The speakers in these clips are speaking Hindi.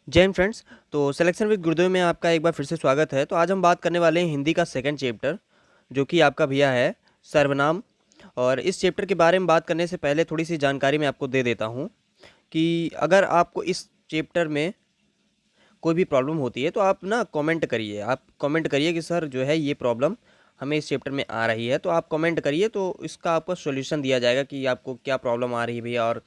जय हिंद फ्रेंड्स। तो सिलेक्शन विद गुरुदेव में आपका एक बार फिर से स्वागत है। तो आज हम बात करने वाले हैं हिंदी का सेकंड चैप्टर, जो कि आपका भैया है सर्वनाम। और इस चैप्टर के बारे में बात करने से पहले थोड़ी सी जानकारी मैं आपको दे देता हूँ कि अगर आपको इस चैप्टर में कोई भी प्रॉब्लम होती है तो आप ना कमेंट करिए कि सर जो है ये प्रॉब्लम हमें इस चैप्टर में आ रही है। तो आप कमेंट करिए, तो इसका आपको सॉल्यूशन दिया जाएगा कि आपको क्या प्रॉब्लम आ रही है भैया, और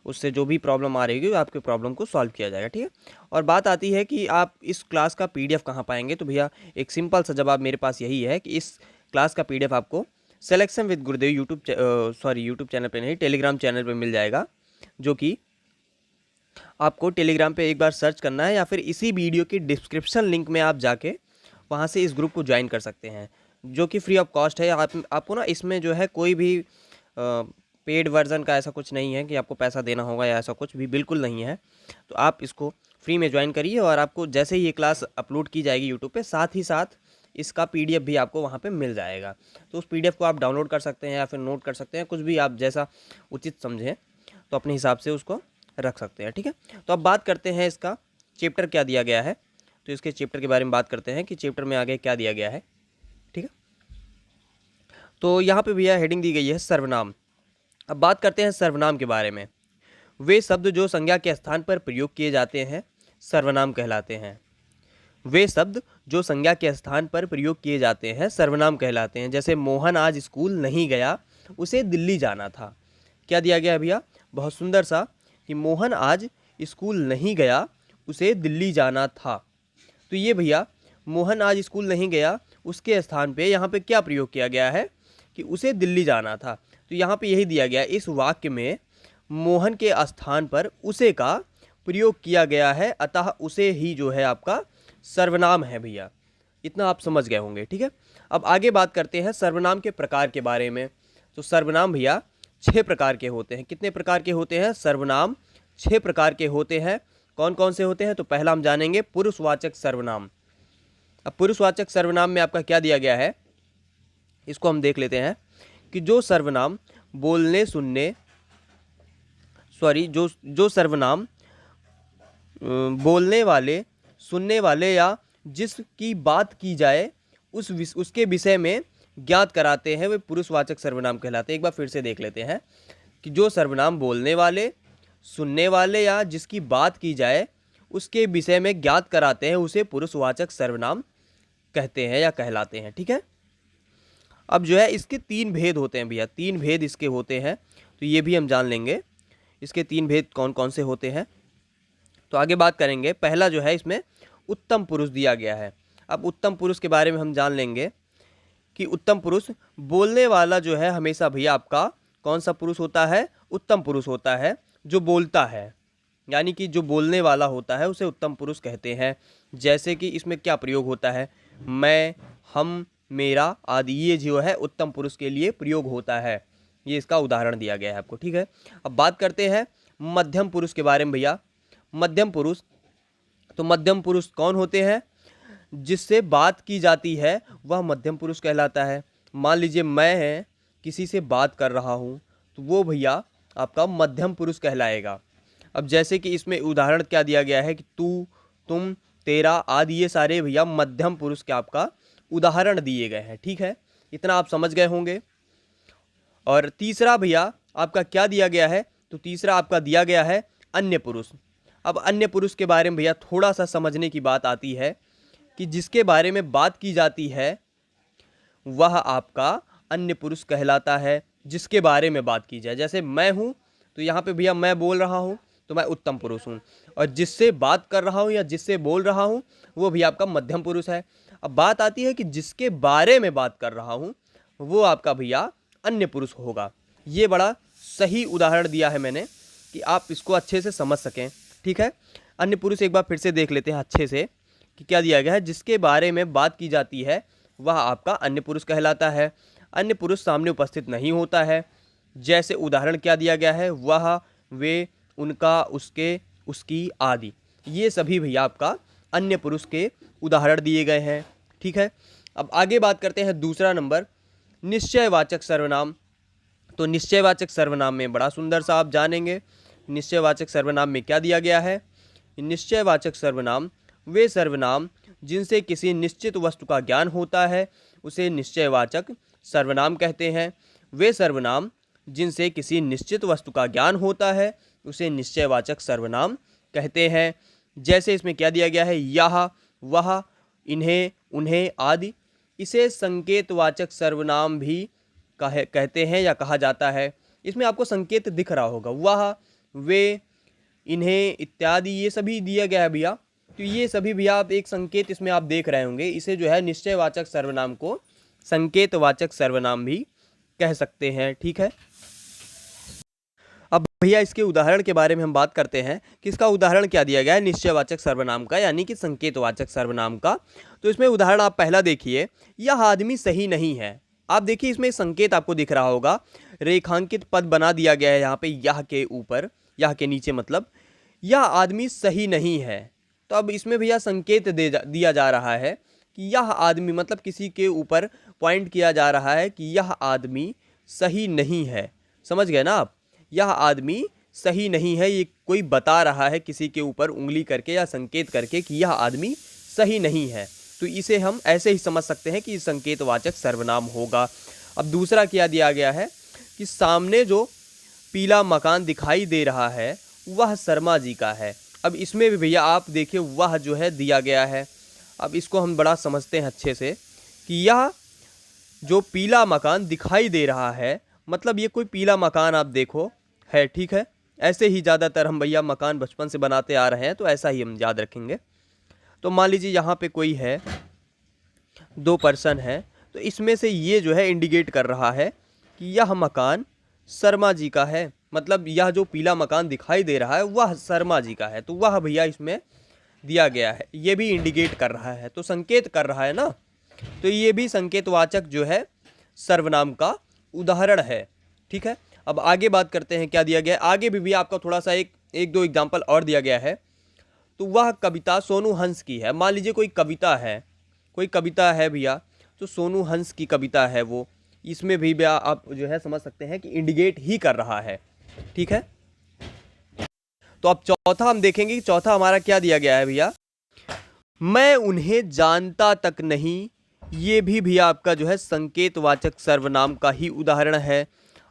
उससे जो भी प्रॉब्लम आ रही होगी आपके प्रॉब्लम को सॉल्व किया जाएगा। ठीक है। और बात आती है कि आप इस क्लास का पीडीएफ कहाँ पाएंगे, तो भैया एक सिंपल सा जवाब मेरे पास यही है कि इस क्लास का पीडीएफ आपको selection with Gurudev YouTube channel पे नहीं, टेलीग्राम चैनल पे मिल जाएगा। जो कि आपको टेलीग्राम पे एक बार सर्च करना है या फिर इसी वीडियो की डिस्क्रिप्शन लिंक में आप जाके वहाँ से इस ग्रुप को ज्वाइन कर सकते हैं, जो कि फ्री ऑफ कॉस्ट है। आपको ना इसमें जो है कोई भी पेड वर्जन का ऐसा कुछ नहीं है कि आपको पैसा देना होगा या ऐसा कुछ भी बिल्कुल नहीं है। तो आप इसको फ्री में ज्वाइन करिए और आपको जैसे ही ये क्लास अपलोड की जाएगी यूट्यूब पे, साथ ही साथ इसका पीडीएफ भी आपको वहाँ पे मिल जाएगा। तो उस पीडीएफ को आप डाउनलोड कर सकते हैं या फिर नोट कर सकते हैं, कुछ भी आप जैसा उचित समझें तो अपने हिसाब से उसको रख सकते हैं। ठीक है। तो अब बात करते हैं इसका चैप्टर क्या दिया गया है। तो इसके चैप्टर के बारे में बात करते हैं कि चैप्टर में आगे क्या दिया गया है। ठीक है। तो यहाँ पे भैया हेडिंग दी गई है सर्वनाम। अब बात करते हैं सर्वनाम के बारे में। वे शब्द जो संज्ञा के स्थान पर प्रयोग किए जाते हैं सर्वनाम कहलाते हैं। वे शब्द जो संज्ञा के स्थान पर प्रयोग किए जाते हैं सर्वनाम कहलाते हैं। जैसे मोहन आज स्कूल नहीं गया, उसे दिल्ली जाना था। क्या दिया गया है भैया? बहुत सुंदर सा कि मोहन आज स्कूल नहीं गया, उसे दिल्ली जाना था। तो ये भैया मोहन आज स्कूल नहीं गया, उसके स्थान पे यहाँ पे क्या प्रयोग किया गया है कि उसे दिल्ली जाना था। तो यहाँ पे यही दिया गया है, इस वाक्य में मोहन के स्थान पर उसे का प्रयोग किया गया है, अतः उसे ही जो है आपका सर्वनाम है भैया। इतना आप समझ गए होंगे। ठीक है। अब आगे बात करते हैं सर्वनाम के प्रकार के बारे में। तो सर्वनाम भैया 6 प्रकार के होते हैं। कितने प्रकार के होते हैं? सर्वनाम 6 प्रकार के होते हैं। कौन कौन से होते हैं? तो पहला हम जानेंगे पुरुषवाचक सर्वनाम। अब पुरुषवाचक सर्वनाम में आपका क्या दिया गया है, इसको हम देख लेते हैं कि जो सर्वनाम बोलने सुनने सॉरी जो जो सर्वनाम बोलने वाले, सुनने वाले या जिसकी बात की जाए उसके विषय में ज्ञात कराते हैं, वे पुरुषवाचक सर्वनाम कहलाते हैं। एक बार फिर से देख लेते हैं कि जो सर्वनाम बोलने वाले, सुनने वाले या जिसकी बात की जाए उसके विषय में ज्ञात कराते हैं, उसे पुरुषवाचक सर्वनाम कहते हैं या कहलाते हैं। ठीक है। अब जो है इसके 3 भेद होते हैं भैया, 3 भेद इसके होते हैं। तो ये भी हम जान लेंगे इसके 3 भेद कौन कौन से होते हैं। तो आगे बात करेंगे। पहला जो है इसमें उत्तम पुरुष दिया गया है। अब उत्तम पुरुष के बारे में हम जान लेंगे कि उत्तम पुरुष बोलने वाला जो है हमेशा भैया आपका कौन सा पुरुष होता है? उत्तम पुरुष होता है, जो बोलता है। यानी कि जो बोलने वाला होता है उसे उत्तम पुरुष कहते हैं। जैसे कि इसमें क्या प्रयोग होता है? मैं, हम, मेरा आदि, ये जो है उत्तम पुरुष के लिए प्रयोग होता है। ये इसका उदाहरण दिया गया है आपको। ठीक है। अब बात करते हैं मध्यम पुरुष के बारे में भैया। मध्यम पुरुष, तो मध्यम पुरुष कौन होते हैं? जिससे बात की जाती है वह मध्यम पुरुष कहलाता है। मान लीजिए मैं किसी से बात कर रहा हूँ, तो वो भैया आपका मध्यम पुरुष कहलाएगा। अब जैसे कि इसमें उदाहरण क्या दिया गया है कि तू, तुम, तेरा आदि, ये सारे भैया मध्यम पुरुष के आपका उदाहरण दिए गए हैं। ठीक है। इतना आप समझ गए होंगे। और तीसरा भैया आपका क्या दिया गया है? तो तीसरा आपका दिया गया है अन्य पुरुष। अब अन्य पुरुष के बारे में भैया थोड़ा सा समझने की बात आती है कि जिसके बारे में बात की जाती है वह आपका अन्य पुरुष कहलाता है। जिसके बारे में बात की जाए, जैसे मैं हूँ, तो यहाँ पे भैया मैं बोल रहा हूँ तो मैं उत्तम पुरुष हूँ। और जिससे बात कर रहा हूँ या जिससे बोल रहा हूँ वो भी आपका मध्यम पुरुष है। अब बात आती है कि जिसके बारे में बात कर रहा हूँ वो आपका भैया अन्य पुरुष होगा। ये बड़ा सही उदाहरण दिया है मैंने कि आप इसको अच्छे से समझ सकें। ठीक है। अन्य पुरुष एक बार फिर से देख लेते हैं अच्छे से कि क्या दिया गया है। जिसके बारे में बात की जाती है वह आपका अन्य पुरुष कहलाता है। अन्य पुरुष सामने उपस्थित नहीं होता है। जैसे उदाहरण क्या दिया गया है? वह, वे, उनका, उसके, उसकी आदि, ये सभी भैया आपका अन्य पुरुष के उदाहरण दिए गए हैं। ठीक है। अब आगे बात करते हैं दूसरा नंबर, निश्चयवाचक सर्वनाम। तो निश्चयवाचक सर्वनाम में बड़ा सुंदर सा आप जानेंगे निश्चयवाचक सर्वनाम में क्या दिया गया है निश्चयवाचक सर्वनाम वे सर्वनाम जिनसे किसी निश्चित वस्तु का ज्ञान होता है उसे निश्चयवाचक सर्वनाम कहते हैं। वे सर्वनाम जिनसे किसी निश्चित वस्तु का ज्ञान होता है उसे निश्चयवाचक सर्वनाम कहते हैं। जैसे इसमें क्या दिया गया है, यह, वह, इन्हें, उन्हें आदि। इसे संकेतवाचक सर्वनाम भी कहते हैं या कहा जाता है। इसमें आपको संकेत दिख रहा होगा, वह, वे, इन्हें इत्यादि, ये सभी दिया गया है भैया। तो ये सभी भैया आप एक संकेत इसमें आप देख रहे होंगे। इसे जो है निश्चयवाचक सर्वनाम को संकेतवाचक सर्वनाम भी कह सकते हैं। ठीक है, अब भैया इसके उदाहरण के बारे में हम बात करते हैं कि इसका उदाहरण क्या दिया गया है निश्चयवाचक सर्वनाम का, यानी कि संकेतवाचक सर्वनाम का। तो इसमें उदाहरण आप पहला देखिए, यह आदमी सही नहीं है। आप देखिए इसमें संकेत आपको दिख रहा होगा, रेखांकित पद बना दिया गया है यहाँ पे यह के ऊपर, यह के नीचे, मतलब यह आदमी सही नहीं है। तो अब इसमें भैया संकेत दिया जा रहा है कि यह आदमी, मतलब किसी के ऊपर पॉइंट किया जा रहा है कि यह आदमी सही नहीं है। समझ गए ना आप, यह आदमी सही नहीं है, ये कोई बता रहा है किसी के ऊपर उंगली करके या संकेत करके कि यह आदमी सही नहीं है। तो इसे हम ऐसे ही समझ सकते हैं कि संकेतवाचक सर्वनाम होगा। अब दूसरा क्या दिया गया है कि सामने जो पीला मकान दिखाई दे रहा है वह शर्मा जी का है। अब इसमें भी भैया आप देखिए वह जो है दिया गया है। अब इसको हम बड़ा समझते हैं अच्छे से कि यह जो पीला मकान दिखाई दे रहा है, मतलब ये कोई पीला मकान आप देखो है। ठीक है, ऐसे ही ज़्यादातर हम भैया मकान बचपन से बनाते आ रहे हैं, तो ऐसा ही हम याद रखेंगे। तो मान लीजिए यहाँ पे कोई है, 2 पर्सन है, तो इसमें से ये जो है इंडिकेट कर रहा है कि यह मकान शर्मा जी का है। मतलब यह जो पीला मकान दिखाई दे रहा है वह शर्मा जी का है। तो वह भैया इसमें दिया गया है, ये भी इंडिकेट कर रहा है, तो संकेत कर रहा है ना। तो ये भी संकेतवाचक जो है सर्वनाम का उदाहरण है। ठीक है, अब आगे बात करते हैं क्या दिया गया है। आगे भी आपका थोड़ा सा एक दो एग्जाम्पल और दिया गया है। तो वह कविता सोनू हंस की है। मान लीजिए कोई कविता है भैया, तो सोनू हंस की कविता है वो। इसमें भी भैया आप जो है समझ सकते हैं कि इंडिकेट ही कर रहा है। ठीक है, तो अब चौथा हम देखेंगे कि चौथा हमारा क्या दिया गया है भैया, मैं उन्हें जानता तक नहीं। ये भी भैया आपका जो है संकेतवाचक सर्वनाम का ही उदाहरण है।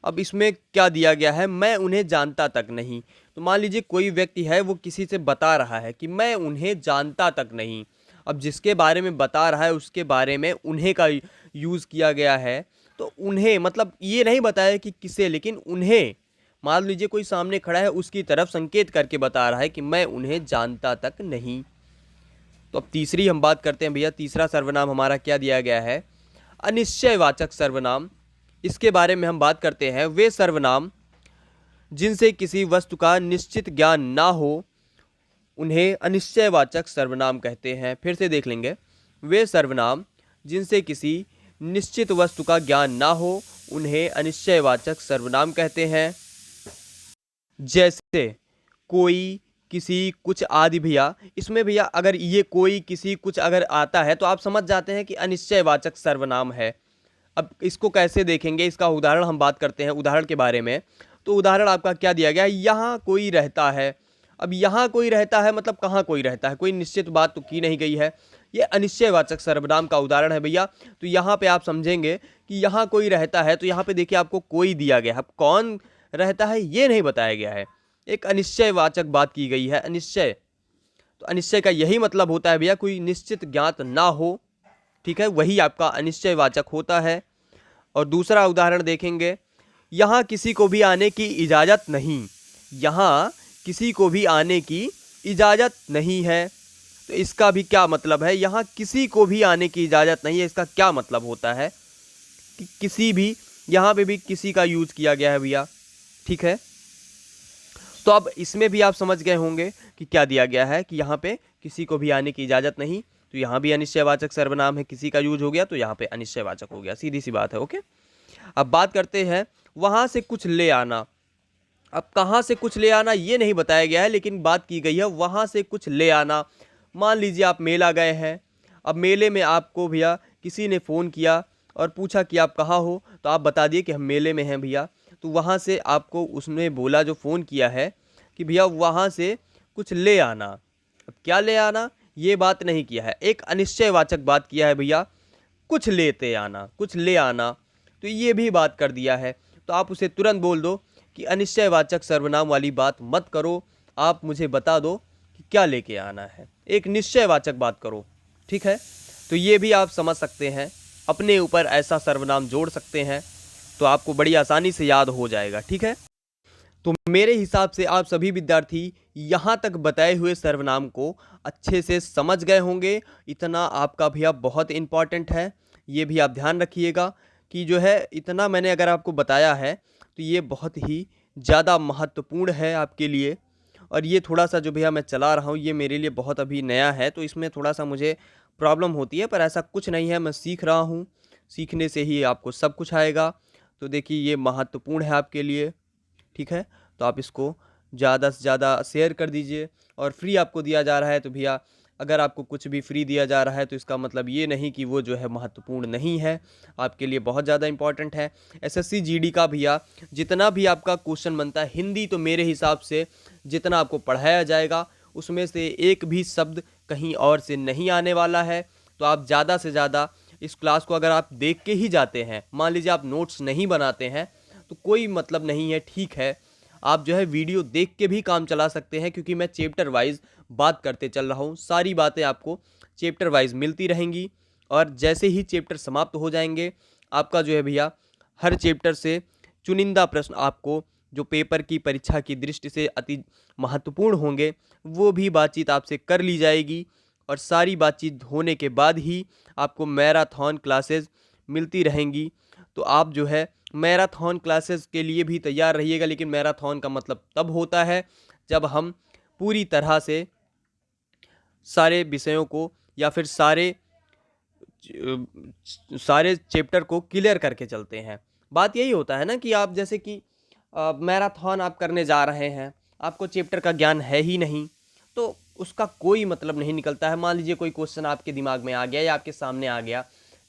अब इसमें क्या दिया गया है, मैं उन्हें जानता तक नहीं। तो मान लीजिए कोई व्यक्ति है, वो किसी से बता रहा है कि मैं उन्हें जानता तक नहीं। अब जिसके बारे में बता रहा है उसके बारे में उन्हें का यूज़ किया गया है। तो उन्हें मतलब ये नहीं बताया कि किसे, लेकिन उन्हें, मान लीजिए कोई सामने खड़ा है उसकी तरफ संकेत करके बता रहा है कि मैं उन्हें जानता तक नहीं। तो अब तीसरी हम बात करते हैं भैया, तीसरा सर्वनाम हमारा क्या दिया गया है, अनिश्चयवाचक सर्वनाम। इसके बारे में हम बात करते हैं, वे सर्वनाम जिनसे किसी वस्तु का निश्चित ज्ञान ना हो उन्हें अनिश्चयवाचक सर्वनाम कहते हैं। फिर से देख लेंगे, वे सर्वनाम जिनसे किसी निश्चित वस्तु का ज्ञान ना हो उन्हें अनिश्चयवाचक सर्वनाम कहते हैं। जैसे कोई, किसी, कुछ आदि। भैया इसमें भैया अगर ये कोई, किसी, कुछ अगर आता है तो आप समझ जाते हैं कि अनिश्चयवाचक सर्वनाम है। अब इसको कैसे देखेंगे, इसका उदाहरण हम बात करते हैं उदाहरण के बारे में। तो उदाहरण आपका क्या दिया गया है, यहाँ कोई रहता है। अब यहाँ कोई रहता है मतलब कहाँ कोई रहता है, कोई निश्चित बात तो की नहीं गई है। ये अनिश्चयवाचक सर्वनाम का उदाहरण है भैया। तो यहाँ पे आप समझेंगे कि यहाँ कोई रहता है, तो यहाँ पे देखिए आपको कोई दिया गया है। अब कौन रहता है ये नहीं बताया गया है, एक अनिश्चयवाचक बात की गई है, अनिश्चय। तो अनिश्चय का यही मतलब होता है भैया, कोई निश्चित ज्ञात ना हो। ठीक है, वही आपका अनिश्चयवाचक होता है। और दूसरा उदाहरण देखेंगे, यहाँ किसी को भी आने की इजाज़त नहीं। यहाँ किसी को भी आने की इजाज़त नहीं है। तो इसका भी क्या मतलब है, यहाँ किसी को भी आने की इजाज़त नहीं है, इसका क्या मतलब होता है कि किसी भी, यहाँ पे भी किसी का यूज़ किया गया है भैया। ठीक है, तो अब इसमें भी आप समझ गए होंगे कि क्या दिया गया है कि यहाँ पे किसी को भी आने की इजाज़त नहीं। तो यहाँ भी अनिश्चयवाचक सर्वनाम है, किसी का यूज हो गया तो यहाँ पे अनिश्चयवाचक हो गया, सीधी सी बात है। ओके, अब बात करते हैं वहाँ से कुछ ले आना। अब कहाँ से कुछ ले आना ये नहीं बताया गया है, लेकिन बात की गई है वहाँ से कुछ ले आना। मान लीजिए आप मेला गए हैं। अब मेले में आपको भैया किसी ने फ़ोन किया और पूछा कि आप कहाँ हो, तो आप बता दिए कि हम मेले में हैं भैया। तो वहाँ से आपको उसने बोला, जो फ़ोन किया है, कि भैया वहाँ से कुछ ले आना। क्या ले आना ये बात नहीं किया है, एक अनिश्चयवाचक बात किया है भैया, कुछ लेते आना, कुछ ले आना, तो ये भी बात कर दिया है। तो आप उसे तुरंत बोल दो कि अनिश्चयवाचक सर्वनाम वाली बात मत करो, आप मुझे बता दो कि क्या लेके आना है, एक निश्चयवाचक बात करो। ठीक है, तो ये भी आप समझ सकते हैं, अपने ऊपर ऐसा सर्वनाम जोड़ सकते हैं तो आपको बड़ी आसानी से याद हो जाएगा। ठीक है, तो मेरे हिसाब से आप सभी विद्यार्थी यहाँ तक बताए हुए सर्वनाम को अच्छे से समझ गए होंगे। इतना आपका भैया बहुत इम्पॉर्टेंट है, ये भी आप ध्यान रखिएगा कि जो है इतना मैंने अगर आपको बताया है तो ये बहुत ही ज़्यादा महत्वपूर्ण है आपके लिए। और ये थोड़ा सा जो भैया मैं चला रहा हूँ ये मेरे लिए बहुत अभी नया है, तो इसमें थोड़ा सा मुझे प्रॉब्लम होती है, पर ऐसा कुछ नहीं है, मैं सीख रहा हूँ, सीखने से ही आपको सब कुछ आएगा। तो देखिए ये महत्वपूर्ण है आपके लिए। ठीक है, तो आप इसको ज़्यादा से ज़्यादा शेयर कर दीजिए। और फ्री आपको दिया जा रहा है तो भैया अगर आपको कुछ भी फ्री दिया जा रहा है तो इसका मतलब ये नहीं कि वो जो है महत्वपूर्ण नहीं है, आपके लिए बहुत ज़्यादा इंपॉर्टेंट है। एसएससी जीडी का भैया जितना भी आपका क्वेश्चन बनता है हिंदी, तो मेरे हिसाब से जितना आपको पढ़ाया जाएगा उसमें से एक भी शब्द कहीं और से नहीं आने वाला है। तो आप ज़्यादा से ज़्यादा इस क्लास को अगर आप देख के ही जाते हैं, मान लीजिए आप नोट्स नहीं बनाते हैं तो कोई मतलब नहीं है, ठीक है, आप जो है वीडियो देख के भी काम चला सकते हैं, क्योंकि मैं चैप्टर वाइज बात करते चल रहा हूँ, सारी बातें आपको चैप्टर वाइज मिलती रहेंगी। और जैसे ही चैप्टर समाप्त हो जाएंगे आपका जो है भैया हर चैप्टर से चुनिंदा प्रश्न आपको जो पेपर की परीक्षा की दृष्टि से अति महत्वपूर्ण होंगे वो भी बातचीत आपसे कर ली जाएगी। और सारी बातचीत होने के बाद ही आपको मैराथन क्लासेस मिलती रहेंगी। तो आप जो है मैराथन क्लासेस के लिए भी तैयार रहिएगा, लेकिन मैराथन का मतलब तब होता है जब हम पूरी तरह से सारे विषयों को या फिर सारे चैप्टर को क्लियर करके चलते हैं। बात यही होता है ना कि आप जैसे कि मैराथन आप करने जा रहे हैं, आपको चैप्टर का ज्ञान है ही नहीं, तो उसका कोई मतलब नहीं निकलता है। मान लीजिए कोई क्वेश्चन आपके दिमाग में आ गया या आपके सामने आ गया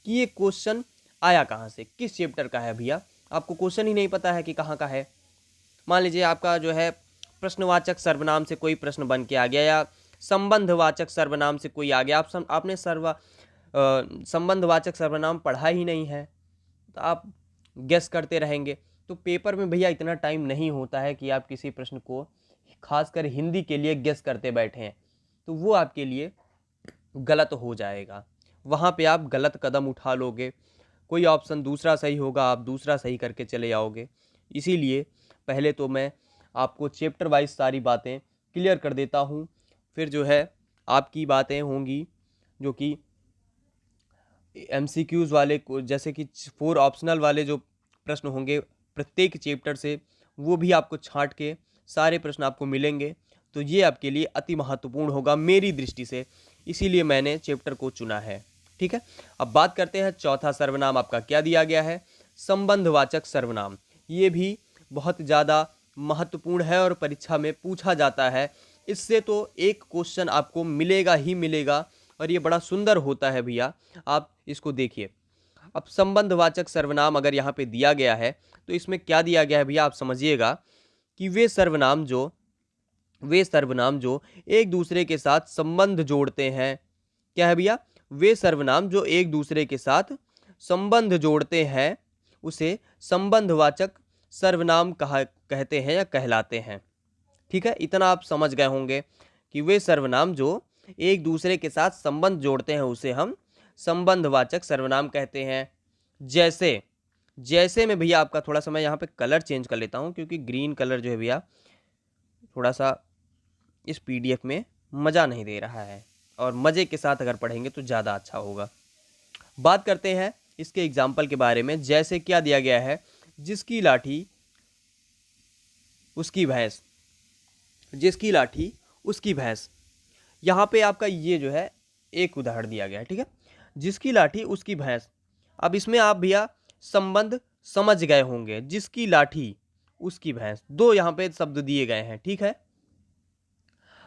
कि ये क्वेश्चन आया कहाँ से, किस चैप्टर का है भैया, आपको क्वेश्चन ही नहीं पता है कि कहाँ का है। मान लीजिए आपका जो है प्रश्नवाचक सर्वनाम से कोई प्रश्न बन के आ गया या संबंधवाचक सर्वनाम से कोई आ गया, आपने संबंधवाचक सर्वनाम पढ़ा ही नहीं है, तो आप गेस करते रहेंगे। तो पेपर में भैया इतना टाइम नहीं होता है कि आप किसी प्रश्न को खासकर हिंदी के लिए गेस करते बैठें, तो वो आपके लिए गलत हो जाएगा, वहाँ पे आप गलत कदम उठा लोगे, कोई ऑप्शन दूसरा सही होगा आप दूसरा सही करके चले जाओगे। इसीलिए पहले तो मैं आपको चैप्टर वाइज सारी बातें क्लियर कर देता हूँ, फिर जो है आपकी बातें होंगी जो कि एमसीक्यूज़ वाले को, जैसे कि 4 ऑप्शनल वाले जो प्रश्न होंगे प्रत्येक चैप्टर से, वो भी आपको छांट के सारे प्रश्न आपको मिलेंगे। तो ये आपके लिए अति महत्वपूर्ण होगा मेरी दृष्टि से, इसीलिए मैंने चैप्टर को चुना है। ठीक है, अब बात करते हैं चौथा सर्वनाम आपका क्या दिया गया है, संबंधवाचक सर्वनाम। ये भी बहुत ज़्यादा महत्वपूर्ण है और परीक्षा में पूछा जाता है, इससे तो एक क्वेश्चन आपको मिलेगा ही मिलेगा, और ये बड़ा सुंदर होता है भैया, आप इसको देखिए। अब संबंधवाचक सर्वनाम अगर यहाँ पे दिया गया है तो इसमें क्या दिया गया है भैया, आप समझिएगा कि वे सर्वनाम जो एक दूसरे के साथ संबंध जोड़ते हैं, क्या है भैया, वे सर्वनाम जो एक दूसरे के साथ संबंध जोड़ते हैं उसे संबंधवाचक सर्वनाम कहते हैं या कहलाते हैं। ठीक है, इतना आप समझ गए होंगे कि वे सर्वनाम जो एक दूसरे के साथ संबंध जोड़ते हैं उसे हम संबंधवाचक सर्वनाम कहते हैं। जैसे जैसे में भैया आपका थोड़ा सा मैं यहाँ पे कलर चेंज कर लेता हूँ, क्योंकि ग्रीन कलर जो है भैया थोड़ा सा इस पीडीएफ में मज़ा नहीं दे रहा है, और मज़े के साथ अगर पढ़ेंगे तो ज़्यादा अच्छा होगा। बात करते हैं इसके एग्जाम्पल के बारे में। जैसे क्या दिया गया है, जिसकी लाठी उसकी भैंस, जिसकी लाठी उसकी भैंस। यहाँ पे आपका ये जो है एक उदाहरण दिया गया है। ठीक है, जिसकी लाठी उसकी भैंस। अब इसमें आप भैया संबंध समझ गए होंगे, जिसकी लाठी उसकी भैंस, दो यहाँ पे शब्द दिए गए हैं। ठीक है,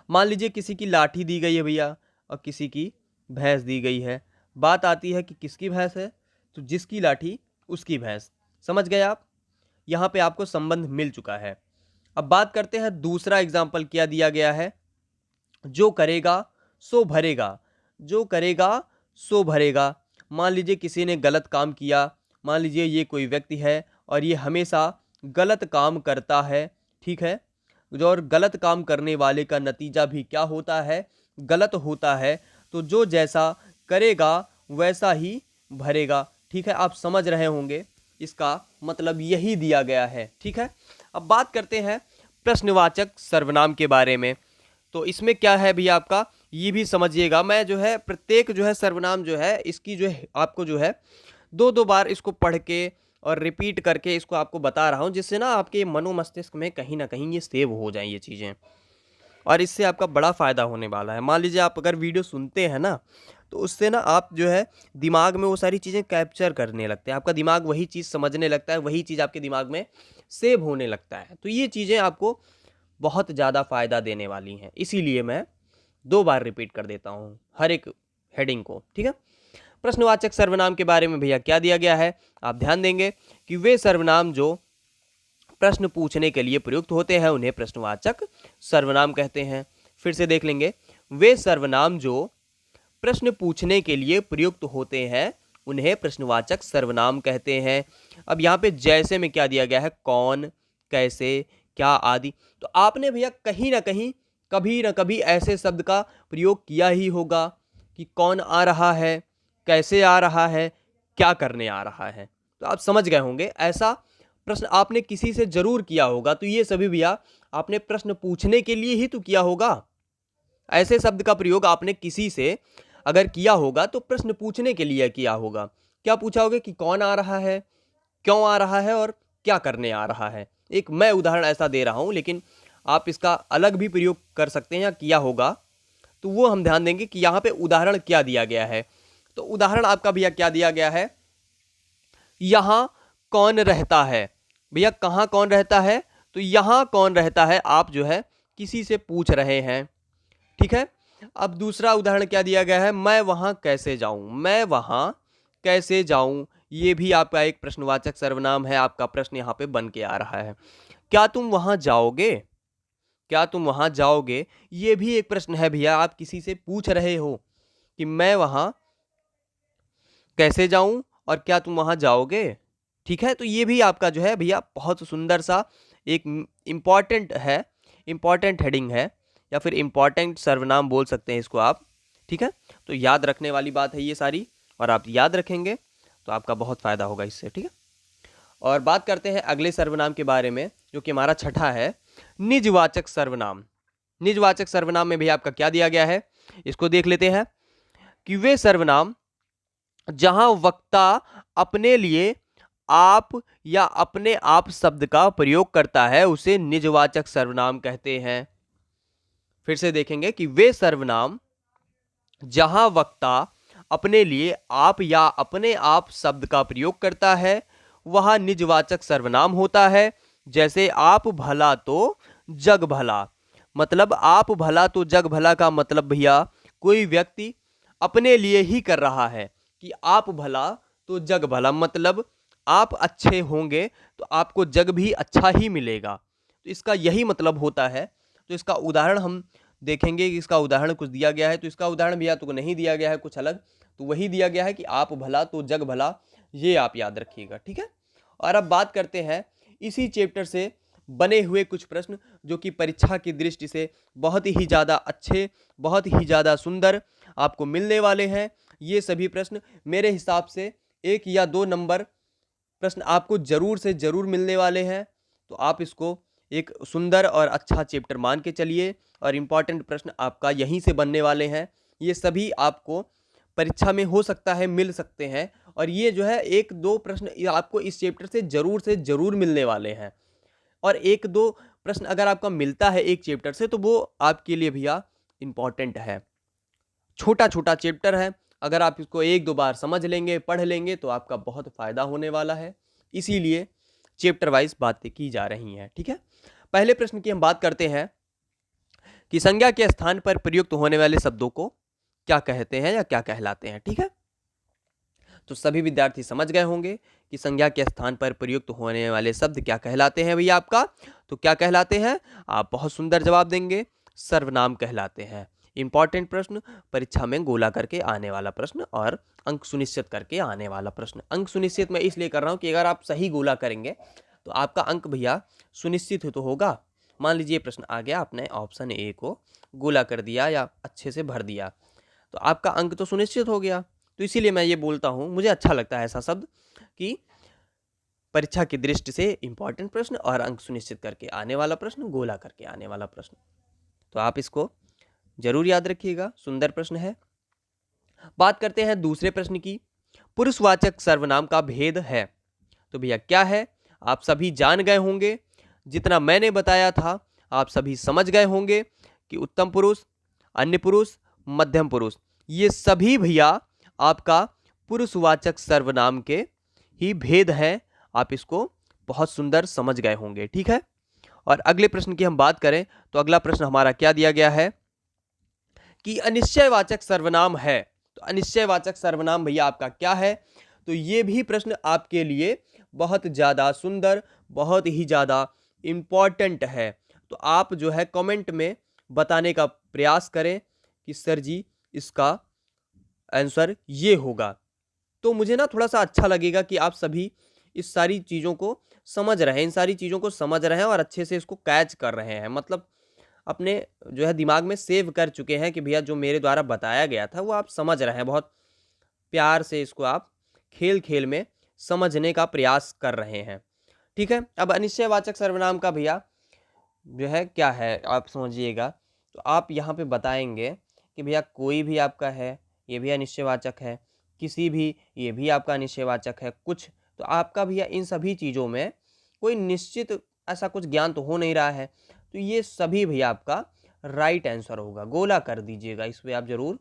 मान लीजिए किसी की लाठी दी गई है भैया और किसी की भैंस दी गई है, बात आती है कि किसकी भैंस है, तो जिसकी लाठी उसकी भैंस। समझ गए आप, यहाँ पे आपको संबंध मिल चुका है। अब बात करते हैं दूसरा एग्जाम्पल क्या दिया गया है, जो करेगा सो भरेगा, जो करेगा सो भरेगा। मान लीजिए किसी ने गलत काम किया, मान लीजिए ये कोई व्यक्ति है और ये हमेशा गलत काम करता है, ठीक है, और गलत काम करने वाले का नतीजा भी क्या होता है, गलत होता है। तो जो जैसा करेगा वैसा ही भरेगा, ठीक है। आप समझ रहे होंगे, इसका मतलब यही दिया गया है, ठीक है। अब बात करते हैं प्रश्नवाचक सर्वनाम के बारे में। तो इसमें क्या है भैया आपका, ये भी समझिएगा। मैं जो है प्रत्येक जो है सर्वनाम जो है इसकी जो है आपको जो है दो दो बार इसको पढ़ के और रिपीट करके इसको आपको बता रहा हूँ, जिससे ना आपके मनोमस्तिष्क में कहीं ना कहीं ये सेव हो जाएं ये चीज़ें, और इससे आपका बड़ा फ़ायदा होने वाला है। मान लीजिए आप अगर वीडियो सुनते हैं ना, तो उससे ना आप जो है दिमाग में वो सारी चीज़ें कैप्चर करने लगते हैं, आपका दिमाग वही चीज़ समझने लगता है, वही चीज़ आपके दिमाग में सेव होने लगता है। तो ये चीज़ें आपको बहुत ज़्यादा फ़ायदा देने वाली हैं, इसीलिए मैं 2 बार रिपीट कर देता हूँ हर एक हेडिंग को, ठीक है। प्रश्नवाचक सर्वनाम के बारे में भैया क्या दिया गया है, आप ध्यान देंगे कि वे सर्वनाम जो प्रश्न पूछने के लिए प्रयुक्त होते हैं उन्हें प्रश्नवाचक सर्वनाम कहते हैं। फिर से देख लेंगे, वे सर्वनाम जो प्रश्न पूछने के लिए प्रयुक्त होते हैं उन्हें प्रश्नवाचक सर्वनाम कहते हैं। अब यहाँ पे जैसे में क्या दिया गया है, कौन, कैसे, क्या आदि। तो आपने भैया कहीं ना कहीं कभी ना कभी ऐसे शब्द का प्रयोग किया ही होगा कि कौन आ रहा है, कैसे आ रहा है, क्या करने आ रहा है। तो आप समझ गए होंगे, ऐसा प्रश्न आपने किसी से जरूर किया होगा। तो ये सभी भैया आपने प्रश्न पूछने के लिए ही तो किया होगा। ऐसे शब्द का प्रयोग आपने किसी से अगर किया होगा तो प्रश्न पूछने के लिए किया होगा। क्या पूछा होगा कि कौन आ रहा है, क्यों आ रहा है और क्या करने आ रहा है। एक मैं उदाहरण ऐसा दे रहा हूं, लेकिन आप इसका अलग भी प्रयोग कर सकते हैं या किया होगा, तो वो हम ध्यान देंगे कि यहां पे उदाहरण क्या दिया गया है। तो उदाहरण आपका भैया क्या दिया गया है, यहां कौन रहता है। भैया कहां कौन रहता है, तो यहां कौन रहता है, आप जो है किसी से पूछ रहे हैं, ठीक है। अब दूसरा उदाहरण क्या दिया गया है, मैं वहां कैसे जाऊं, मैं वहां कैसे जाऊं। ये भी आपका एक प्रश्नवाचक सर्वनाम है, आपका प्रश्न यहां पे बन के आ रहा है। क्या तुम वहां जाओगे, क्या तुम वहां जाओगे, ये भी एक प्रश्न है भैया। आप किसी से पूछ रहे हो कि मैं वहां कैसे जाऊं और क्या तुम वहां जाओगे, ठीक है। तो ये भी आपका जो है भैया बहुत सुंदर सा एक इंपॉर्टेंट है, इंपॉर्टेंट हेडिंग है, या फिर इंपॉर्टेंट सर्वनाम बोल सकते हैं इसको आप, ठीक है। तो याद रखने वाली बात है ये सारी, और आप याद रखेंगे तो आपका बहुत फायदा होगा इससे, ठीक है। और बात करते हैं अगले सर्वनाम के बारे में, जो कि हमारा छठा है, निजवाचक सर्वनाम। निजवाचक सर्वनाम में भी आपका क्या दिया गया है, इसको देख लेते हैं कि वे सर्वनाम जहां वक्ता अपने लिए आप या अपने आप शब्द का प्रयोग करता है उसे निजवाचक सर्वनाम कहते हैं। फिर से देखेंगे कि वे सर्वनाम जहां वक्ता अपने लिए आप या अपने आप शब्द का प्रयोग करता है वह निजवाचक सर्वनाम होता है। जैसे आप भला तो जग भला। मतलब आप भला तो जग भला का मतलब भैया कोई व्यक्ति अपने लिए ही कर रहा है कि आप भला तो जग भला, मतलब आप अच्छे होंगे तो आपको जग भी अच्छा ही मिलेगा। तो इसका यही मतलब होता है। तो इसका उदाहरण हम देखेंगे कि इसका उदाहरण कुछ दिया गया है, तो इसका उदाहरण भैया तो नहीं दिया गया है कुछ अलग, तो वही दिया गया है कि आप भला तो जग भला, ये आप याद रखिएगा, ठीक है। और अब बात करते हैं इसी चैप्टर से बने हुए कुछ प्रश्न जो कि परीक्षा की दृष्टि से बहुत ही ज़्यादा अच्छे, बहुत ही ज़्यादा सुंदर आपको मिलने वाले हैं। ये सभी प्रश्न मेरे हिसाब से 1 या 2 नंबर प्रश्न आपको जरूर से जरूर मिलने वाले हैं। तो आप इसको एक सुंदर और अच्छा चैप्टर मान के चलिए, और इम्पॉर्टेंट प्रश्न आपका यहीं से बनने वाले हैं। ये सभी आपको परीक्षा में हो सकता है मिल सकते हैं, और ये जो है 1-2 प्रश्न ये आपको इस चैप्टर से जरूर मिलने वाले हैं। और 1-2 प्रश्न अगर आपका मिलता है एक चैप्टर से तो वो आपके लिए भैया इंपॉर्टेंट है। छोटा छोटा चैप्टर है, अगर आप इसको 1-2 बार समझ लेंगे, पढ़ लेंगे तो आपका बहुत फायदा होने वाला है। इसीलिए चैप्टर वाइज बातें की जा रही हैं, ठीक है। पहले प्रश्न की हम बात करते हैं कि संज्ञा के स्थान पर प्रयुक्त होने वाले शब्दों को क्या कहते हैं या क्या कहलाते हैं, ठीक है। तो सभी विद्यार्थी समझ गए होंगे कि संज्ञा के स्थान पर प्रयुक्त होने वाले शब्द क्या कहलाते हैं भैया आपका। तो क्या कहलाते हैं, आप बहुत सुंदर जवाब देंगे, सर्वनाम कहलाते हैं। इंपॉर्टेंट प्रश्न, परीक्षा में गोला करके आने वाला प्रश्न और अंक सुनिश्चित करके आने वाला प्रश्न। अंक सुनिश्चित मैं इसलिए कर रहा हूँ कि अगर आप सही गोला करेंगे तो आपका अंक भैया सुनिश्चित तो होगा। मान लीजिए प्रश्न आ गया, आपने ऑप्शन ए को गोला कर दिया या अच्छे से भर दिया तो आपका अंक तो सुनिश्चित हो गया। तो इसीलिए मैं ये बोलता हूँ, मुझे अच्छा लगता है ऐसा शब्द कि परीक्षा की दृष्टि से इंपॉर्टेंट प्रश्न और अंक सुनिश्चित करके आने वाला प्रश्न, गोला करके आने वाला प्रश्न। तो आप इसको जरूर याद रखिएगा, सुंदर प्रश्न है। बात करते हैं दूसरे प्रश्न की। पुरुषवाचक सर्वनाम का भेद है। तो भैया क्या है, आप सभी जान गए होंगे, जितना मैंने बताया था आप सभी समझ गए होंगे कि उत्तम पुरुष, अन्य पुरुष, मध्यम पुरुष, ये सभी भैया आपका पुरुषवाचक सर्वनाम के ही भेद हैं। आप इसको बहुत सुंदर समझ गए होंगे, ठीक है। और अगले प्रश्न की हम बात करें तो अगला प्रश्न हमारा क्या दिया गया है कि अनिश्चयवाचक सर्वनाम है। तो अनिश्चयवाचक सर्वनाम भैया आपका क्या है, तो ये भी प्रश्न आपके लिए बहुत ज़्यादा सुंदर, बहुत ही ज़्यादा इम्पॉर्टेंट है। तो आप जो है कमेंट में बताने का प्रयास करें कि सर जी इसका आंसर ये होगा। तो मुझे ना थोड़ा सा अच्छा लगेगा कि आप सभी इस सारी चीज़ों को समझ रहे हैं, इन सारी चीज़ों को समझ रहे हैं और अच्छे से इसको कैच कर रहे हैं, मतलब अपने जो है दिमाग में सेव कर चुके हैं कि भैया जो मेरे द्वारा बताया गया था वो आप समझ रहे हैं। बहुत प्यार से इसको आप खेल खेल में समझने का प्रयास कर रहे हैं, ठीक है। अब अनिश्चयवाचक सर्वनाम का भैया जो है क्या है आप समझिएगा। तो आप यहाँ पे बताएंगे कि भैया कोई भी आपका है, ये भी अनिश्चयवाचक है, किसी भी, ये भी आपका अनिश्चयवाचक है, कुछ। तो आपका भैया इन सभी चीज़ों में कोई निश्चित ऐसा कुछ ज्ञान तो हो नहीं रहा है। तो ये सभी भैया आपका राइट आंसर होगा। गोला कर दीजिएगा इस पर आप ज़रूर,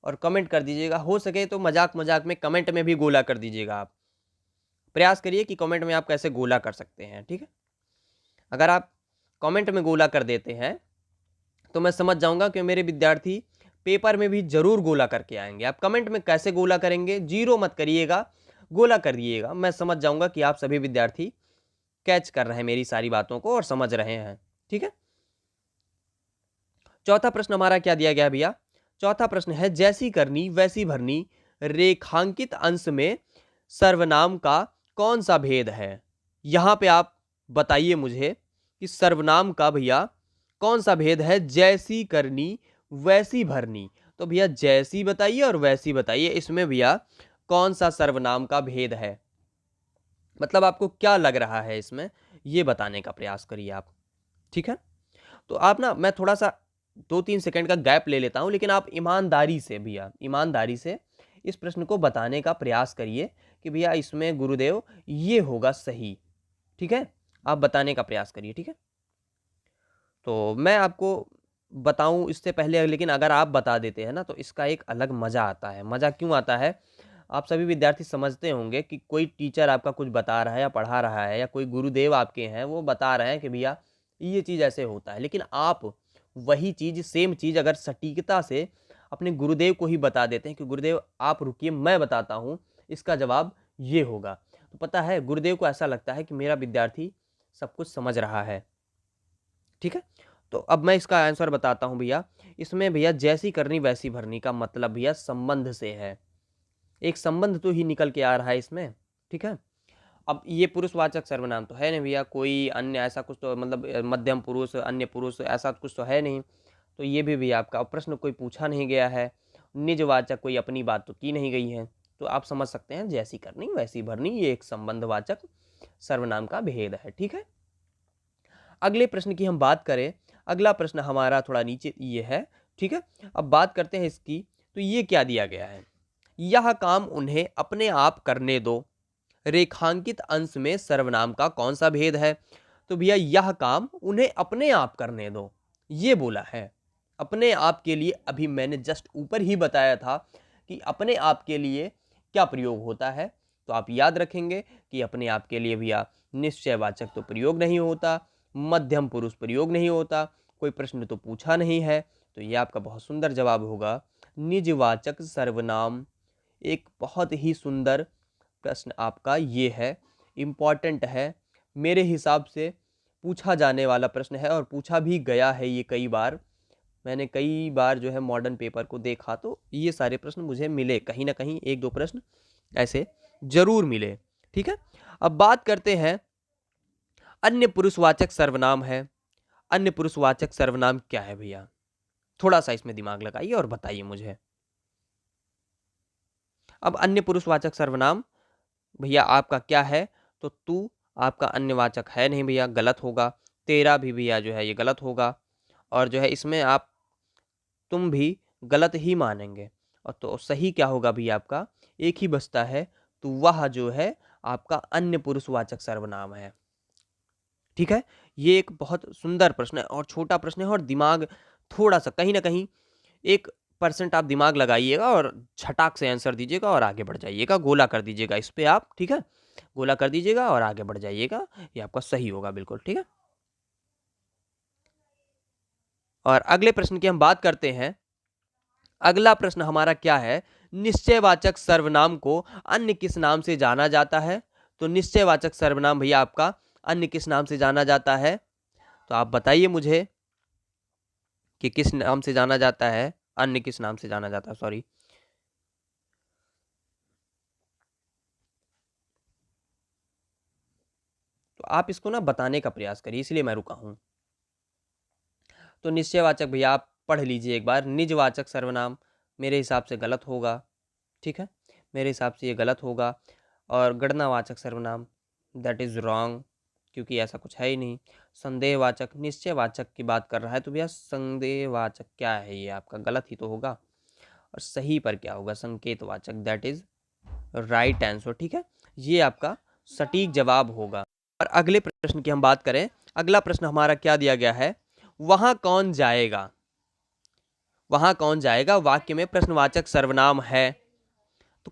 और कमेंट कर दीजिएगा। हो सके तो मजाक मजाक में कमेंट में भी गोला कर दीजिएगा। आप प्रयास करिए कि कमेंट में आप कैसे गोला कर सकते हैं, ठीक है। अगर आप कमेंट में गोला कर देते हैं तो मैं समझ जाऊंगा कि मेरे विद्यार्थी पेपर में भी जरूर गोला करके आएंगे। आप कमेंट में कैसे गोला करेंगे, जीरो मत करिएगा, गोला करिएगा। मैं समझ जाऊंगा कि आप सभी विद्यार्थी कैच कर रहे हैं मेरी सारी बातों को और समझ रहे हैं, ठीक है। चौथा प्रश्न हमारा क्या दिया गया भैया, चौथा प्रश्न है जैसी करनी वैसी भरनी रेखांकित अंश में सर्वनाम का कौन सा भेद है। यहां पे आप बताइए मुझे कि सर्वनाम का भैया कौन सा भेद है, जैसी करनी वैसी भरनी। तो भैया जैसी बताइए और वैसी बताइए, इसमें भैया कौन सा सर्वनाम का भेद है, मतलब आपको क्या लग रहा है इसमें, ये बताने का प्रयास करिए आप, ठीक है। तो आप ना, मैं थोड़ा सा 2-3 सेकंड का गैप ले लेता हूं, लेकिन आप ईमानदारी से भैया, ईमानदारी से इस प्रश्न को बताने का प्रयास करिए कि भैया इसमें गुरुदेव ये होगा सही, ठीक है। आप बताने का प्रयास करिए, ठीक है। तो मैं आपको बताऊं इससे पहले, लेकिन अगर आप बता देते हैं ना तो इसका एक अलग मज़ा आता है। मज़ा क्यों आता है, आप सभी विद्यार्थी समझते होंगे कि कोई टीचर आपका कुछ बता रहा है या पढ़ा रहा है, या कोई गुरुदेव आपके हैं वो बता रहे हैं कि भैया ये चीज़ ऐसे होता है, लेकिन आप वही चीज़, सेम चीज़ अगर सटीकता से अपने गुरुदेव को ही बता देते हैं कि गुरुदेव आप रुकिए मैं बताता हूँ, इसका जवाब ये होगा, तो पता है गुरुदेव को ऐसा लगता है कि मेरा विद्यार्थी सब कुछ समझ रहा है, ठीक है। तो अब मैं इसका आंसर बताता हूँ भैया। इसमें भैया जैसी करनी वैसी भरनी का मतलब भैया संबंध से है, एक संबंध तो ही निकल के आ रहा है इसमें, ठीक है। अब ये पुरुषवाचक सर्वनाम तो है नहीं भैया, कोई अन्य ऐसा कुछ तो, मतलब मध्यम पुरुष, अन्य पुरुष, ऐसा कुछ तो है नहीं। तो ये भी आपका प्रश्न कोई पूछा नहीं गया है, निजवाचक कोई अपनी बात तो की नहीं गई है। तो आप समझ सकते हैं जैसी करनी वैसी भरनी ये एक संबंधवाचक सर्वनाम का भेद है, ठीक है। अगले प्रश्न की हम बात करें, अगला प्रश्न हमारा थोड़ा नीचे ये है, ठीक है। अब बात करते हैं इसकी, तो ये क्या दिया गया है, यह काम उन्हें अपने आप करने दो रेखांकित अंश में सर्वनाम का कौन सा भेद है। तो भैया यह काम उन्हें अपने आप करने दो, ये बोला है। अपने आप के लिए अभी मैंने जस्ट ऊपर ही बताया था कि अपने आप के लिए क्या प्रयोग होता है। तो आप याद रखेंगे कि अपने आप के लिए भैया निश्चयवाचक तो प्रयोग नहीं होता, मध्यम पुरुष प्रयोग नहीं होता, कोई प्रश्न तो पूछा नहीं है। तो ये आपका बहुत सुंदर जवाब होगा निजवाचक सर्वनाम। एक बहुत ही सुंदर प्रश्न आपका ये है, इम्पॉर्टेंट है, मेरे हिसाब से पूछा जाने वाला प्रश्न है और पूछा भी गया है ये कई बार। मैंने कई बार जो है मॉडर्न पेपर को देखा तो ये सारे प्रश्न मुझे मिले, कहीं ना कहीं एक दो प्रश्न ऐसे जरूर मिले। ठीक है, अब बात करते हैं अन्य पुरुषवाचक सर्वनाम है। अन्य पुरुषवाचक सर्वनाम क्या है भैया? थोड़ा सा इसमें दिमाग लगाइए और बताइए मुझे। अब अन्य पुरुषवाचक सर्वनाम भैया आपका क्या है? तो तू आपका अन्यवाचक है नहीं भैया, गलत होगा। तेरा भी भैया जो है ये गलत होगा। और जो है इसमें आप तुम भी गलत ही मानेंगे। और तो सही क्या होगा भैया आपका? एक ही बचता है, तो वह जो है आपका अन्य पुरुषवाचक सर्वनाम है। ठीक है, ये एक बहुत सुंदर प्रश्न है और छोटा प्रश्न है और दिमाग थोड़ा सा कहीं ना कहीं 1% आप दिमाग लगाइएगा और झटाक से आंसर दीजिएगा और आगे बढ़ जाइएगा, गोला कर दीजिएगा इस पे आप। ठीक है, गोला कर दीजिएगा और आगे बढ़ जाइएगा, ये आपका सही होगा बिल्कुल। ठीक है, और अगले प्रश्न की हम बात करते हैं। अगला प्रश्न हमारा क्या है? निश्चयवाचक सर्वनाम को अन्य किस नाम से जाना जाता है? तो निश्चयवाचक सर्वनाम भैया आपका अन्य किस नाम से जाना जाता है? तो आप बताइए मुझे कि किस नाम से जाना जाता है, अन्य किस नाम से जाना जाता है, सॉरी। तो आप इसको ना बताने का प्रयास करिए, इसलिए मैं रुका हूं। तो निश्चयवाचक भैया आप पढ़ लीजिए एक बार। निजवाचक सर्वनाम मेरे हिसाब से गलत होगा। ठीक है, मेरे हिसाब से ये गलत होगा। और गणनावाचक सर्वनाम, दैट इज रॉन्ग, क्योंकि ऐसा कुछ है ही नहीं। संदेहवाचक, निश्चयवाचक की बात कर रहा है तो भैया संदेहवाचक क्या है? ये आपका गलत ही तो होगा। और सही पर क्या होगा? संकेतवाचक, दैट इज राइट आंसर। ठीक है, ये आपका सटीक जवाब होगा। और अगले प्रश्न की हम बात करें। अगला प्रश्न हमारा क्या दिया गया है? वहां कौन जाएगा? वहां कौन जाएगा वाक्य में प्रश्नवाचक सर्वनाम है। तो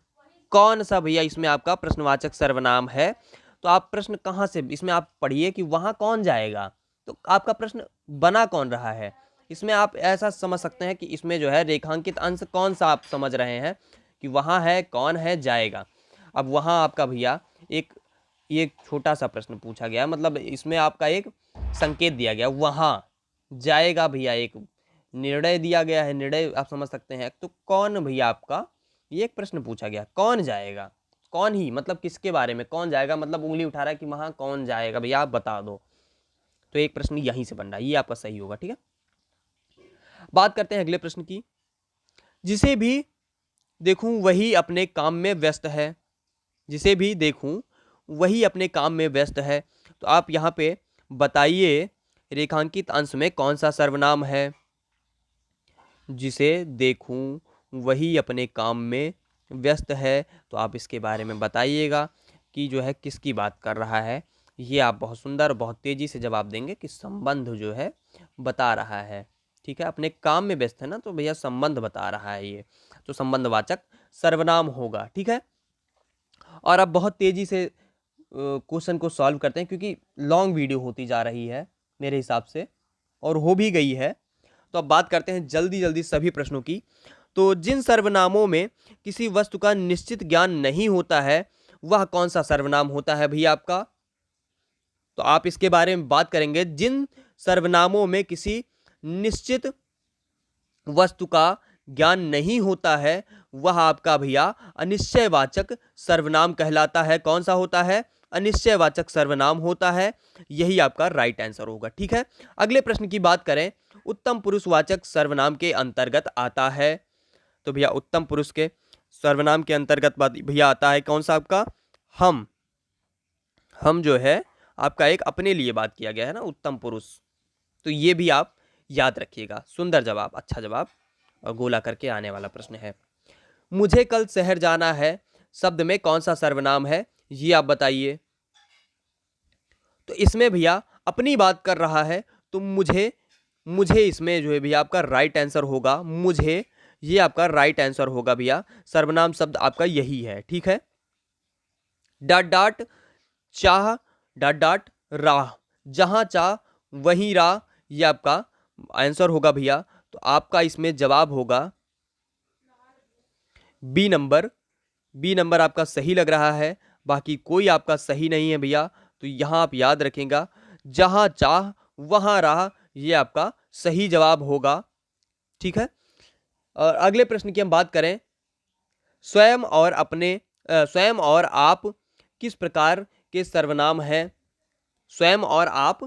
कौन सा भैया इसमें आपका प्रश्नवाचक सर्वनाम है? तो आप प्रश्न कहां से इसमें आप पढ़िए कि वहां कौन जाएगा, तो आपका प्रश्न बना कौन रहा है? इसमें आप ऐसा समझ सकते हैं कि इसमें जो है रेखांकित अंश कौन सा आप समझ रहे हैं कि वहां है, कौन है, जाएगा। अब वहां आपका भैया एक ये छोटा सा प्रश्न पूछा गया, मतलब इसमें आपका एक संकेत दिया गया, वहां जाएगा भैया, एक निर्णय दिया गया है, निर्णय आप समझ सकते हैं। तो कौन भैया आपका, ये एक प्रश्न पूछा गया, कौन जाएगा? कौन ही मतलब किसके बारे में कौन जाएगा, मतलब उंगली उठा रहा है कि वहां कौन जाएगा भैया, आप बता दो। तो एक प्रश्न यहीं से बन रहा है, ये आपका सही होगा। ठीक है, बात करते हैं अगले प्रश्न की। जिसे भी देखूं वही अपने काम में व्यस्त है। जिसे भी देखूं वही अपने काम में व्यस्त है। तो आप यहाँ पे बताइए रेखांकित अंश में कौन सा सर्वनाम है? जिसे देखूं वही अपने काम में व्यस्त है। तो आप इसके बारे में बताइएगा कि जो है किसकी बात कर रहा है। ये आप बहुत सुंदर, बहुत तेजी से जवाब देंगे कि संबंध जो है बता रहा है। ठीक है, अपने काम में व्यस्त है ना, तो भैया संबंध बता रहा है ये, तो संबंधवाचक सर्वनाम होगा। ठीक है, और अब बहुत तेजी से क्वेश्चन को सॉल्व करते हैं, क्योंकि लॉन्ग वीडियो होती जा रही है मेरे हिसाब से, और हो भी गई है। तो अब बात करते हैं जल्दी जल्दी सभी प्रश्नों की। तो जिन सर्वनामों में किसी वस्तु का निश्चित ज्ञान नहीं होता है, वह कौन सा सर्वनाम होता है भैया आपका? तो आप इसके बारे में बात करेंगे। जिन सर्वनामों में किसी निश्चित वस्तु का ज्ञान नहीं होता है, वह आपका भैया अनिश्चयवाचक सर्वनाम कहलाता है। कौन सा होता है? अनिश्चयवाचक सर्वनाम होता है। यही आपका राइट आंसर होगा। ठीक है, अगले प्रश्न की बात करें। उत्तम पुरुषवाचक सर्वनाम के अंतर्गत आता है। तो भैया उत्तम पुरुष के सर्वनाम के अंतर्गत भैया आता है कौन सा आपका? हम। हम जो है आपका एक अपने लिए बात किया गया है ना, उत्तम पुरुष। तो ये भी आप याद रखिएगा। सुंदर जवाब, अच्छा जवाब, और गोला करके आने वाला प्रश्न है। मुझे कल शहर जाना है शब्द में कौन सा सर्वनाम है? ये आप बताइए। तो इसमें भैया अपनी बात कर रहा है, तो मुझे, मुझे इसमें जो है भैया आपका राइट आंसर होगा। मुझे, ये आपका राइट आंसर होगा भैया। सर्वनाम शब्द आपका यही है। ठीक है, डॉट डॉट चाह, डॉट डॉट राह, जहां चाह वहीं राह, ये आपका आंसर होगा भैया। तो आपका इसमें जवाब होगा बी नंबर। बी नंबर आपका सही लग रहा है, बाकी कोई आपका सही नहीं है भैया। तो यहां आप याद रखेंगे, जहां चाह वहां राह, ये आपका सही जवाब होगा। ठीक है। और अगले प्रश्न की हम बात करें, स्वयं और आप किस प्रकार के सर्वनाम हैं? स्वयं और आप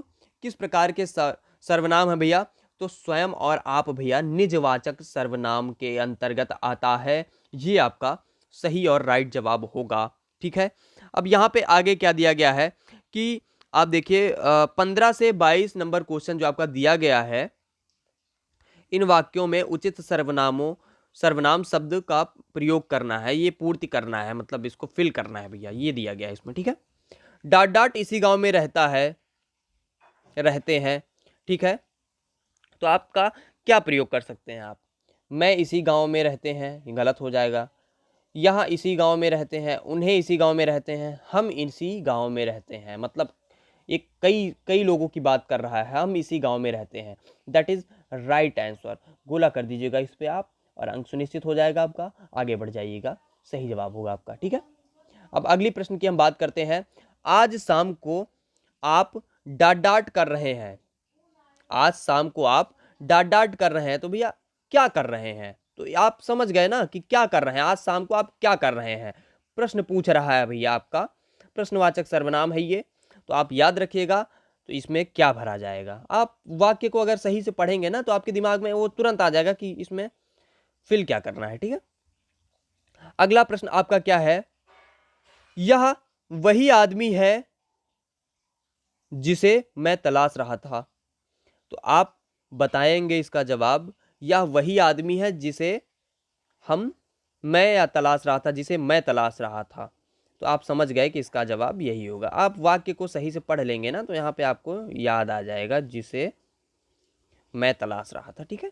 किस प्रकार के सर्वनाम है भैया? तो स्वयं और आप भैया निजवाचक सर्वनाम के अंतर्गत आता है। ये आपका सही और राइट जवाब होगा। ठीक है। अब यहाँ पे आगे क्या दिया गया है कि आप देखिए 15 से 22 नंबर क्वेश्चन जो आपका दिया गया है, इन वाक्यों में उचित सर्वनाम शब्द का प्रयोग करना है, ये पूर्ति करना है, मतलब इसको फिल करना है भैया, ये दिया गया है इसमें। ठीक है। डाट डाट इसी गांव में रहते हैं। ठीक है। तो आपका क्या प्रयोग कर सकते हैं आप? मैं इसी गांव में रहते हैं, ये गलत हो जाएगा। यहाँ इसी गांव में रहते हैं, उन्हें इसी गांव में रहते हैं, हम इसी गांव में रहते हैं, मतलब एक कई कई लोगों की बात कर रहा है, हम इसी गांव में रहते हैं। That is right answer. गोला कर दीजिएगा इस पे आप, और अंक सुनिश्चित हो जाएगा आपका। आगे बढ़ जाइएगा, सही जवाब होगा आपका। ठीक है। अब अगली प्रश्न की हम बात करते हैं। आज शाम को आप डांट डांट कर रहे हैं। आज शाम को आप डांट डांट कर रहे हैं, तो भैया क्या कर रहे हैं? तो आप समझ गए ना कि क्या कर रहे हैं, आज शाम को आप क्या कर रहे हैं। प्रश्न पूछ रहा है भैया आपका, प्रश्नवाचक सर्वनाम है ये, तो आप याद रखिएगा। तो इसमें क्या भरा जाएगा? आप वाक्य को अगर सही से पढ़ेंगे ना, तो आपके दिमाग में वो तुरंत आ जाएगा कि इसमें फिल क्या करना है। ठीक है। अगला प्रश्न आपका क्या है? यह वही आदमी है जिसे मैं तलाश रहा था। तो आप बताएंगे इसका जवाब। यह वही आदमी है जिसे मैं तलाश रहा था। तो आप समझ गए कि इसका जवाब यही होगा। आप वाक्य को सही से पढ़ लेंगे ना, तो यहाँ पे आपको याद आ जाएगा, जिसे मैं तलाश रहा था। ठीक है।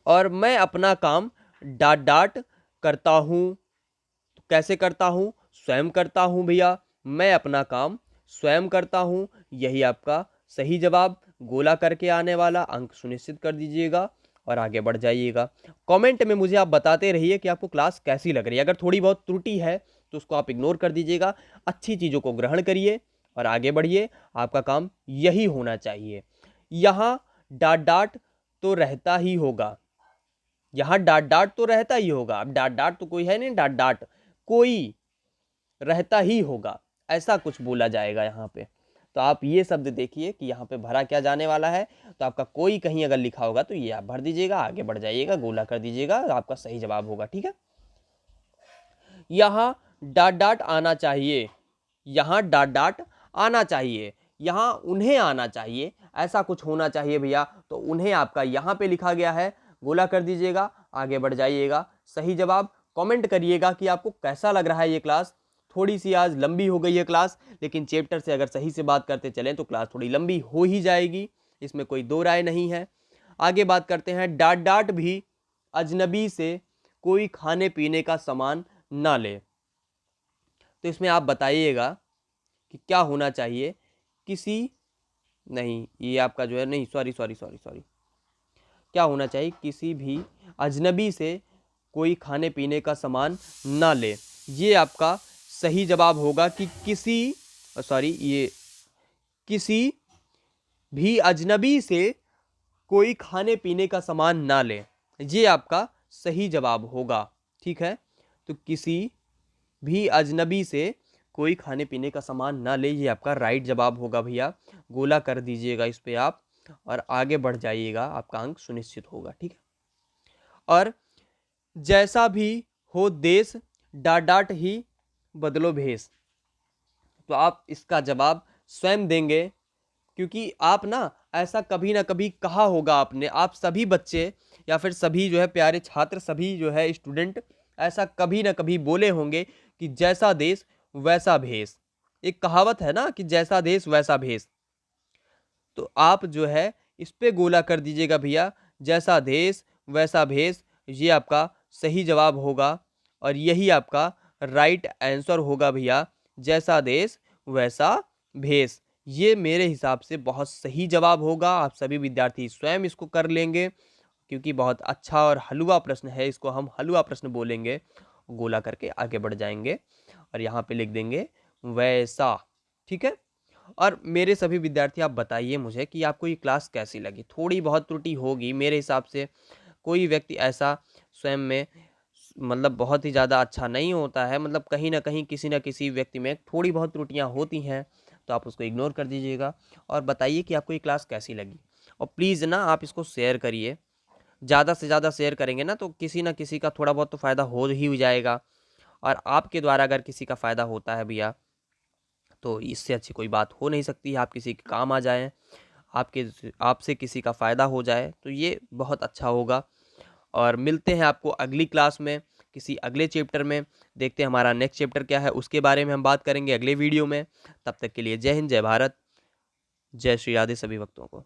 और मैं अपना काम डांट डांट करता हूँ। तो कैसे करता हूँ? स्वयं करता हूँ भैया। मैं अपना काम स्वयं करता हूँ, यही आपका सही जवाब। गोला करके आने वाला अंक सुनिश्चित कर दीजिएगा और आगे बढ़ जाइएगा। कमेंट में मुझे आप बताते रहिए कि आपको क्लास कैसी लग रही है। अगर थोड़ी बहुत त्रुटि है तो उसको आप इग्नोर कर दीजिएगा, अच्छी चीज़ों को ग्रहण करिए और आगे बढ़िए। आपका काम यही होना चाहिए। यहाँ डांट डांट तो रहता ही होगा, यहाँ डांट डांट तो रहता ही होगा। अब डांट डांट तो कोई है नहीं, डांट डांट कोई रहता ही होगा, ऐसा कुछ बोला जाएगा यहाँ पे। तो आप ये शब्द देखिए कि यहाँ पे भरा क्या जाने वाला है। तो आपका कोई कहीं अगर लिखा होगा तो ये आप भर दीजिएगा, आगे बढ़ जाइएगा, गोला कर दीजिएगा, आपका सही जवाब होगा। ठीक है। यहाँ डांट डांट आना चाहिए, यहाँ डांट डांट आना चाहिए, यहाँ उन्हें आना चाहिए, ऐसा कुछ होना चाहिए भैया। तो उन्हें आपका यहाँ पे लिखा गया है, गोला कर दीजिएगा, आगे बढ़ जाइएगा। सही जवाब कमेंट करिएगा कि आपको कैसा लग रहा है ये क्लास। थोड़ी सी आज लंबी हो गई है क्लास, लेकिन चैप्टर से अगर सही से बात करते चलें तो क्लास थोड़ी लंबी हो ही जाएगी, इसमें कोई दो राय नहीं है। आगे बात करते हैं। डांट डांट भी अजनबी से कोई खाने पीने का सामान ना ले। तो इसमें आप बताइएगा कि क्या होना चाहिए। किसी नहीं, ये आपका जो है, नहीं, सॉरी सॉरी सॉरी सॉरी, क्या होना चाहिए? किसी भी अजनबी से कोई खाने पीने का सामान ना ले। ये आपका सही जवाब होगा कि किसी भी अजनबी से कोई खाने पीने का सामान ना ले, ये आपका सही जवाब होगा। ठीक है। तो किसी भी अजनबी से कोई खाने पीने का सामान ना ले, ये आपका राइट जवाब होगा भैया। गोला कर दीजिएगा इस पे आप और आगे बढ़ जाइएगा, आपका अंक सुनिश्चित होगा। ठीक है। और जैसा भी हो देश, डांट डांट ही बदलो भेष। तो आप इसका जवाब स्वयं देंगे, क्योंकि आप ना ऐसा कभी ना कभी कहा होगा आपने। आप सभी बच्चे या फिर सभी जो है प्यारे छात्र, सभी जो है स्टूडेंट, ऐसा कभी ना कभी बोले होंगे कि जैसा देश वैसा भेष। एक कहावत है ना कि जैसा देश वैसा भेष। तो आप जो है इस पे गोला कर दीजिएगा भैया। जैसा देश वैसा भेष, ये आपका सही जवाब होगा और यही आपका राइट आंसर होगा भैया। जैसा देश वैसा भेष, ये मेरे हिसाब से बहुत सही जवाब होगा। आप सभी विद्यार्थी स्वयं इसको कर लेंगे, क्योंकि बहुत अच्छा और हलवा प्रश्न है, इसको हम हलवा प्रश्न बोलेंगे। गोला करके आगे बढ़ जाएंगे और यहाँ पे लिख देंगे वैसा। ठीक है। और मेरे सभी विद्यार्थी आप बताइए मुझे कि आपको ये क्लास कैसी लगी। थोड़ी बहुत त्रुटि होगी मेरे हिसाब से, कोई व्यक्ति ऐसा स्वयं में मतलब बहुत ही ज़्यादा अच्छा नहीं होता है, मतलब कहीं न कहीं किसी न किसी व्यक्ति में थोड़ी बहुत त्रुटियाँ होती हैं, तो आप उसको इग्नोर कर दीजिएगा और बताइए कि आपको ये क्लास कैसी लगी। और प्लीज़ ना आप इसको शेयर करिए, ज़्यादा से ज़्यादा शेयर करेंगे ना तो किसी न किसी का थोड़ा बहुत तो फ़ायदा हो ही जाएगा। और आपके द्वारा अगर किसी का फ़ायदा होता है भैया, तो इससे अच्छी कोई बात हो नहीं सकती है। आप किसी के काम आ जाएँ, आपके आपसे किसी का फ़ायदा हो जाए, तो ये बहुत अच्छा होगा। और मिलते हैं आपको अगली क्लास में, किसी अगले चैप्टर में। देखते हैं हमारा नेक्स्ट चैप्टर क्या है, उसके बारे में हम बात करेंगे अगले वीडियो में। तब तक के लिए जय हिंद, जय भारत, जय श्री राधे सभी भक्तों को।